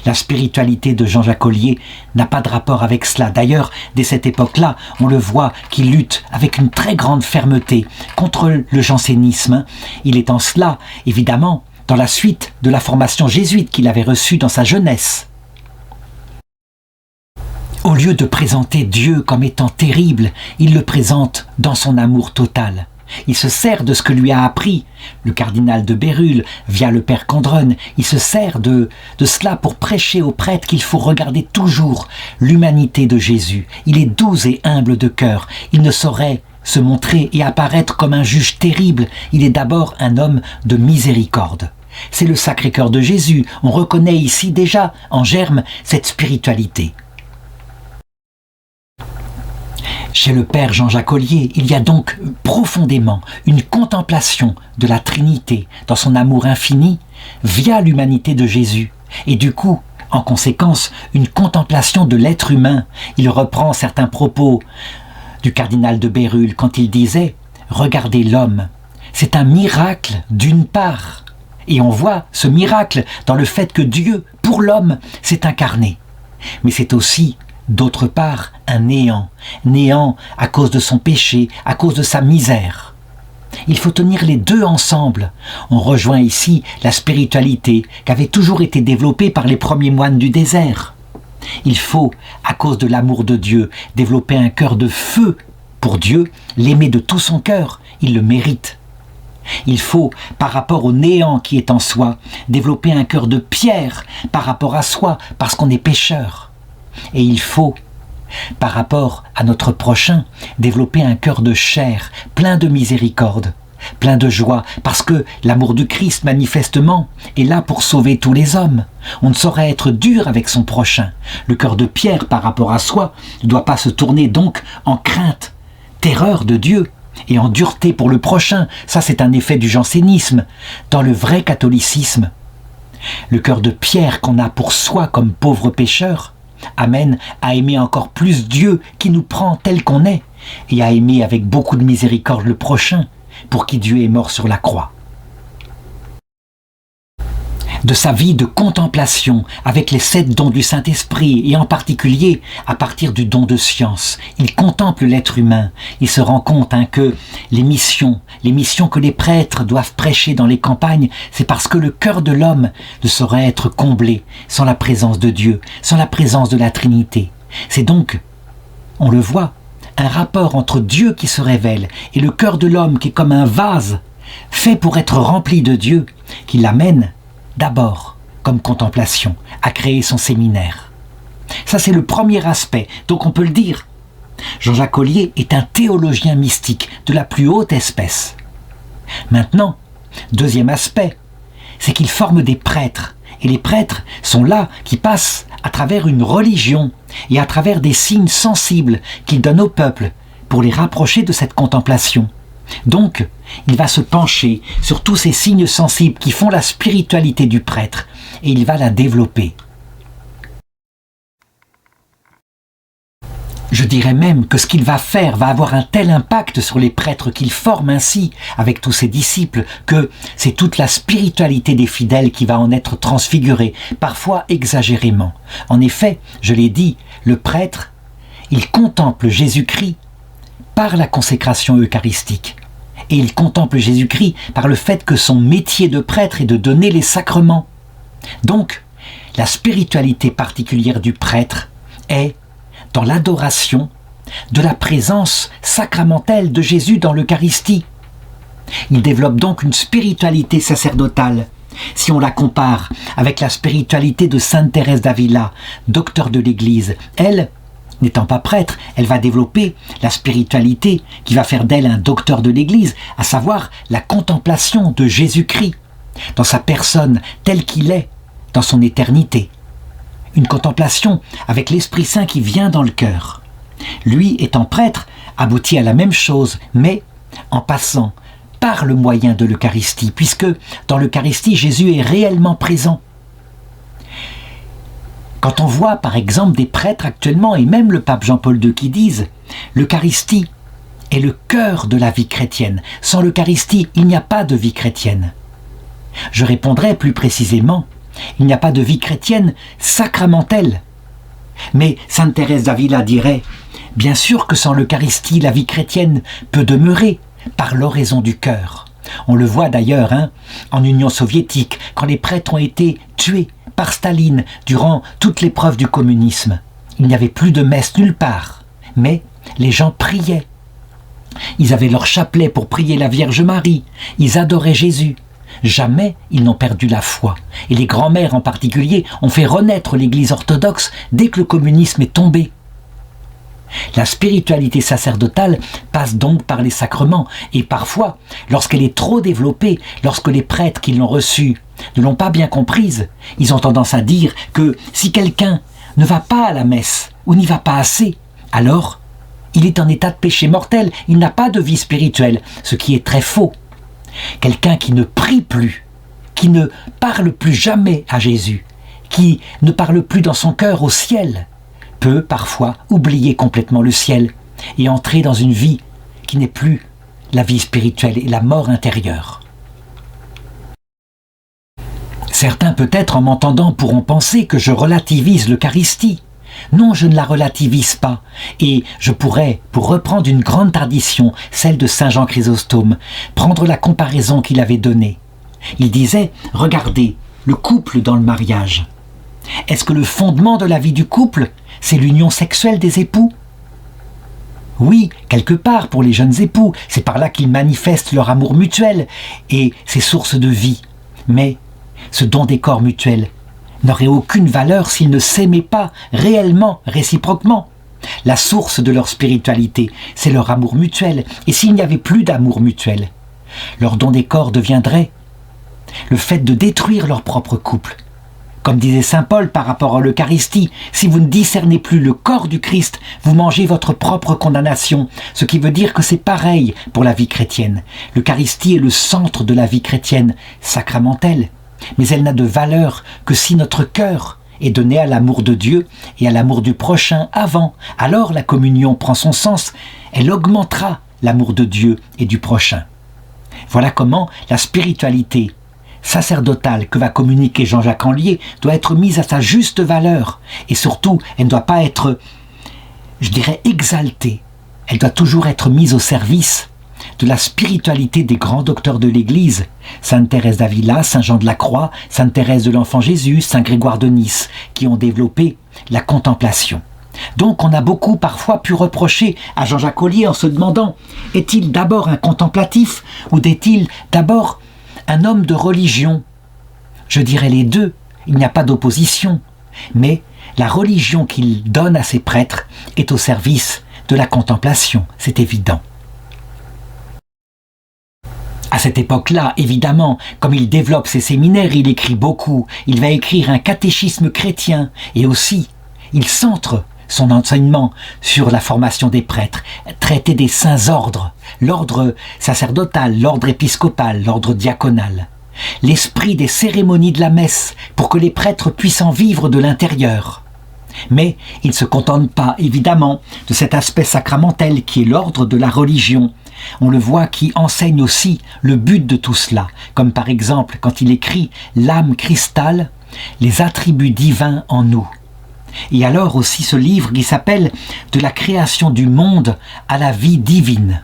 La spiritualité de Jean-Jacques Ollier n'a pas de rapport avec cela. D'ailleurs, dès cette époque-là, on le voit qu'il lutte avec une très grande fermeté contre le jansénisme. Il est en cela, évidemment, dans la suite de la formation jésuite qu'il avait reçue dans sa jeunesse. Au lieu de présenter Dieu comme étant terrible, il le présente dans son amour total. Il se sert de ce que lui a appris le cardinal de Bérulle via le père Condren. Il se sert de cela pour prêcher aux prêtres qu'il faut regarder toujours l'humanité de Jésus. Il est doux et humble de cœur. Il ne saurait se montrer et apparaître comme un juge terrible. Il est d'abord un homme de miséricorde. C'est le Sacré-Cœur de Jésus. On reconnaît ici déjà en germe cette spiritualité. Chez le Père Jean-Jacques Ollier, il y a donc profondément une contemplation de la Trinité dans son amour infini via l'humanité de Jésus. Et du coup, en conséquence, une contemplation de l'être humain. Il reprend certains propos du cardinal de Bérulle quand il disait « Regardez l'homme, c'est un miracle d'une part ». Et on voit ce miracle dans le fait que Dieu, pour l'homme, s'est incarné. Mais c'est aussi d'autre part, un néant. Néant à cause de son péché, à cause de sa misère. Il faut tenir les deux ensemble. On rejoint ici la spiritualité qui avait toujours été développée par les premiers moines du désert. Il faut, à cause de l'amour de Dieu, développer un cœur de feu pour Dieu, l'aimer de tout son cœur. Il le mérite. Il faut, par rapport au néant qui est en soi, développer un cœur de pierre par rapport à soi, parce qu'on est pécheur. Et il faut, par rapport à notre prochain, développer un cœur de chair, plein de miséricorde, plein de joie, parce que l'amour du Christ, manifestement, est là pour sauver tous les hommes. On ne saurait être dur avec son prochain. Le cœur de pierre, par rapport à soi, ne doit pas se tourner donc en crainte, terreur de Dieu, et en dureté pour le prochain. Ça, c'est un effet du jansénisme. Dans le vrai catholicisme, le cœur de pierre qu'on a pour soi comme pauvre pécheur, amène à aimer encore plus Dieu qui nous prend tel qu'on est et à aimer avec beaucoup de miséricorde le prochain pour qui Dieu est mort sur la croix. De sa vie de contemplation avec les 7 dons du Saint-Esprit et en particulier à partir du don de science, il contemple l'être humain. Il se rend compte que les missions que les prêtres doivent prêcher dans les campagnes, c'est parce que le cœur de l'homme ne saurait être comblé sans la présence de Dieu, sans la présence de la Trinité. C'est donc, on le voit, un rapport entre Dieu qui se révèle et le cœur de l'homme qui est comme un vase fait pour être rempli de Dieu, qui l'amène d'abord, comme contemplation, à créer son séminaire. Ça, c'est le premier aspect. Donc on peut le dire, Jean-Jacques Ollier est un théologien mystique de la plus haute espèce. Maintenant, deuxième aspect, c'est qu'il forme des prêtres. Et les prêtres sont là qui passent à travers une religion et à travers des signes sensibles qu'il donne au peuple pour les rapprocher de cette contemplation. Donc, il va se pencher sur tous ces signes sensibles qui font la spiritualité du prêtre et il va la développer. Je dirais même que ce qu'il va faire va avoir un tel impact sur les prêtres qu'il forme ainsi avec tous ses disciples que c'est toute la spiritualité des fidèles qui va en être transfigurée, parfois exagérément. En effet, je l'ai dit, le prêtre, il contemple Jésus-Christ par la consécration eucharistique. Et il contemple Jésus-Christ par le fait que son métier de prêtre est de donner les sacrements. Donc, la spiritualité particulière du prêtre est dans l'adoration de la présence sacramentelle de Jésus dans l'Eucharistie. Il développe donc une spiritualité sacerdotale. Si on la compare avec la spiritualité de Sainte Thérèse d'Avila, docteur de l'Église, elle, n'étant pas prêtre, elle va développer la spiritualité qui va faire d'elle un docteur de l'Église, à savoir la contemplation de Jésus-Christ, dans sa personne telle qu'il est, dans son éternité. Une contemplation avec l'Esprit Saint qui vient dans le cœur. Lui, étant prêtre, aboutit à la même chose, mais en passant par le moyen de l'Eucharistie, puisque dans l'Eucharistie, Jésus est réellement présent. Quand on voit par exemple des prêtres actuellement, et même le pape Jean-Paul II qui disent « l'Eucharistie est le cœur de la vie chrétienne. Sans l'Eucharistie, il n'y a pas de vie chrétienne. » Je répondrai plus précisément, il n'y a pas de vie chrétienne sacramentelle. Mais Sainte Thérèse d'Avila dirait « bien sûr que sans l'Eucharistie, la vie chrétienne peut demeurer par l'oraison du cœur. » On le voit d'ailleurs en Union soviétique, quand les prêtres ont été tués par Staline durant toute l'épreuve du communisme. Il n'y avait plus de messe nulle part, mais les gens priaient. Ils avaient leur chapelet pour prier la Vierge Marie, ils adoraient Jésus. Jamais ils n'ont perdu la foi. Et les grands-mères en particulier ont fait renaître l'Église orthodoxe dès que le communisme est tombé. La spiritualité sacerdotale passe donc par les sacrements et parfois, lorsqu'elle est trop développée, lorsque les prêtres qui l'ont reçue ne l'ont pas bien comprise, ils ont tendance à dire que si quelqu'un ne va pas à la messe ou n'y va pas assez, alors il est en état de péché mortel, il n'a pas de vie spirituelle, ce qui est très faux. Quelqu'un qui ne prie plus, qui ne parle plus jamais à Jésus, qui ne parle plus dans son cœur au ciel, peut parfois oublier complètement le ciel et entrer dans une vie qui n'est plus la vie spirituelle et la mort intérieure. Certains peut-être en m'entendant pourront penser que je relativise l'Eucharistie. Non, je ne la relativise pas. Et je pourrais, pour reprendre une grande tradition, celle de Saint Jean Chrysostome, prendre la comparaison qu'il avait donnée. Il disait, regardez, le couple dans le mariage. Est-ce que le fondement de la vie du couple, c'est l'union sexuelle des époux? Oui, quelque part pour les jeunes époux, c'est par là qu'ils manifestent leur amour mutuel et c'est source de vie. Mais ce don des corps mutuels n'aurait aucune valeur s'ils ne s'aimaient pas réellement, réciproquement. La source de leur spiritualité, c'est leur amour mutuel. Et s'il n'y avait plus d'amour mutuel, leur don des corps deviendrait le fait de détruire leur propre couple. Comme disait saint Paul par rapport à l'Eucharistie, si vous ne discernez plus le corps du Christ, vous mangez votre propre condamnation. Ce qui veut dire que c'est pareil pour la vie chrétienne. L'Eucharistie est le centre de la vie chrétienne, sacramentelle. Mais elle n'a de valeur que si notre cœur est donné à l'amour de Dieu et à l'amour du prochain avant. Alors la communion prend son sens, elle augmentera l'amour de Dieu et du prochain. Voilà comment la spiritualité sacerdotale que va communiquer Jean-Jacques Anlier doit être mise à sa juste valeur. Et surtout, elle ne doit pas être, je dirais, exaltée. Elle doit toujours être mise au service de la spiritualité des grands docteurs de l'Église, Sainte Thérèse d'Avila, Saint Jean de la Croix, Sainte Thérèse de l'Enfant Jésus, Saint Grégoire de Nice, qui ont développé la contemplation. Donc on a beaucoup parfois pu reprocher à Jean-Jacques Ollier en se demandant, est-il d'abord un contemplatif ou est-il d'abord un homme de religion? Je dirais les deux, il n'y a pas d'opposition, mais la religion qu'il donne à ses prêtres est au service de la contemplation, c'est évident. À cette époque-là, évidemment, comme il développe ses séminaires, il écrit beaucoup. Il va écrire un catéchisme chrétien et aussi, il centre son enseignement sur la formation des prêtres, traiter des saints ordres, l'ordre sacerdotal, l'ordre épiscopal, l'ordre diaconal, l'esprit des cérémonies de la messe pour que les prêtres puissent en vivre de l'intérieur. Mais il ne se contente pas, évidemment, de cet aspect sacramentel qui est l'ordre de la religion. On le voit qui enseigne aussi le but de tout cela, comme par exemple quand il écrit « L'âme cristal, les attributs divins en nous ». Et alors aussi ce livre qui s'appelle « De la création du monde à la vie divine ».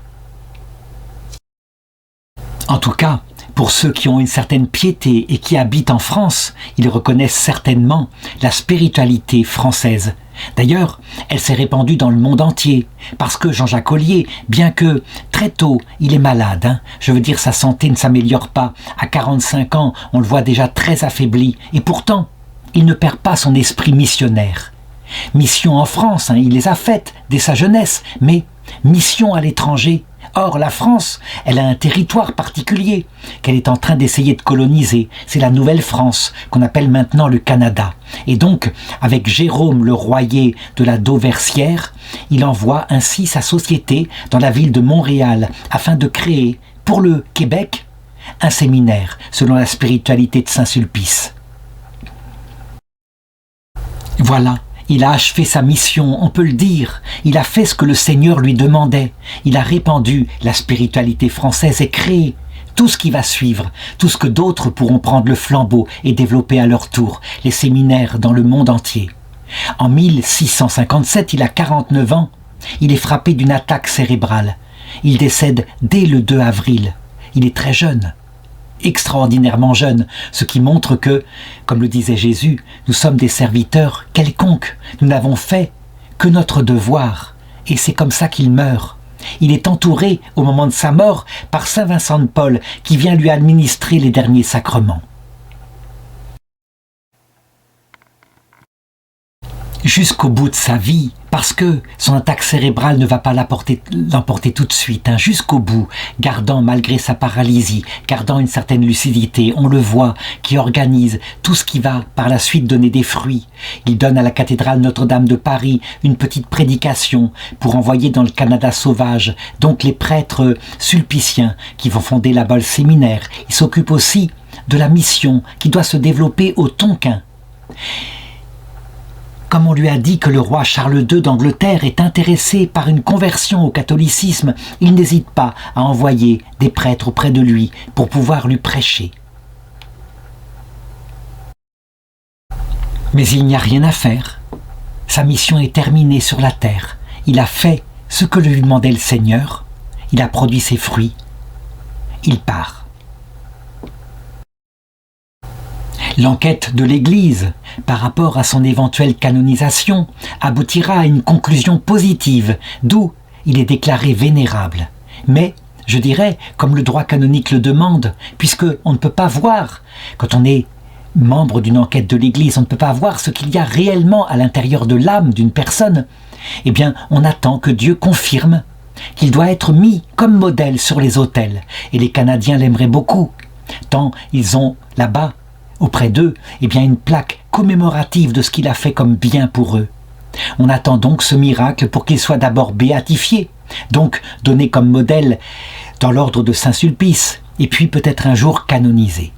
En tout cas, pour ceux qui ont une certaine piété et qui habitent en France, ils reconnaissent certainement la spiritualité française. D'ailleurs, elle s'est répandue dans le monde entier, parce que Jean-Jacques Ollier, bien que très tôt, il est malade, je veux dire sa santé ne s'améliore pas, à 45 ans, on le voit déjà très affaibli, et pourtant, il ne perd pas son esprit missionnaire. Mission en France, il les a faites dès sa jeunesse, mais mission à l'étranger. Or, la France, elle a un territoire particulier qu'elle est en train d'essayer de coloniser. C'est la Nouvelle-France, qu'on appelle maintenant le Canada. Et donc, avec Jérôme le Royer de la Dauversière, il envoie ainsi sa société dans la ville de Montréal afin de créer, pour le Québec, un séminaire selon la spiritualité de Saint-Sulpice. Voilà. Il a achevé sa mission, on peut le dire. Il a fait ce que le Seigneur lui demandait. Il a répandu la spiritualité française et créé tout ce qui va suivre, tout ce que d'autres pourront prendre le flambeau et développer à leur tour, les séminaires dans le monde entier. En 1657, il a 49 ans. Il est frappé d'une attaque cérébrale. Il décède dès le 2 avril. Il est très jeune. Extraordinairement jeune, ce qui montre que, comme le disait Jésus, nous sommes des serviteurs quelconques, nous n'avons fait que notre devoir, et c'est comme ça qu'il meurt. Il est entouré, au moment de sa mort, par saint Vincent de Paul, qui vient lui administrer les derniers sacrements. Jusqu'au bout de sa vie, parce que son attaque cérébrale ne va pas l'emporter tout de suite, jusqu'au bout, gardant malgré sa paralysie, gardant une certaine lucidité, on le voit, qui organise tout ce qui va par la suite donner des fruits. Il donne à la cathédrale Notre-Dame de Paris une petite prédication pour envoyer dans le Canada sauvage, donc les prêtres sulpiciens qui vont fonder là-bas le séminaire. Il s'occupe aussi de la mission qui doit se développer au Tonkin. Comme on lui a dit que le roi Charles II d'Angleterre est intéressé par une conversion au catholicisme, il n'hésite pas à envoyer des prêtres auprès de lui pour pouvoir lui prêcher. Mais il n'y a rien à faire. Sa mission est terminée sur la terre. Il a fait ce que lui demandait le Seigneur. Il a produit ses fruits. Il part. L'enquête de l'Église par rapport à son éventuelle canonisation aboutira à une conclusion positive, d'où il est déclaré vénérable. Mais, je dirais, comme le droit canonique le demande, puisque on ne peut pas voir, quand on est membre d'une enquête de l'Église, on ne peut pas voir ce qu'il y a réellement à l'intérieur de l'âme d'une personne, eh bien, on attend que Dieu confirme qu'il doit être mis comme modèle sur les autels. Et les Canadiens l'aimeraient beaucoup, tant ils ont là-bas, auprès d'eux, eh bien une plaque commémorative de ce qu'il a fait comme bien pour eux. On attend donc ce miracle pour qu'il soit d'abord béatifié, donc donné comme modèle dans l'ordre de Saint-Sulpice, et puis peut-être un jour canonisé.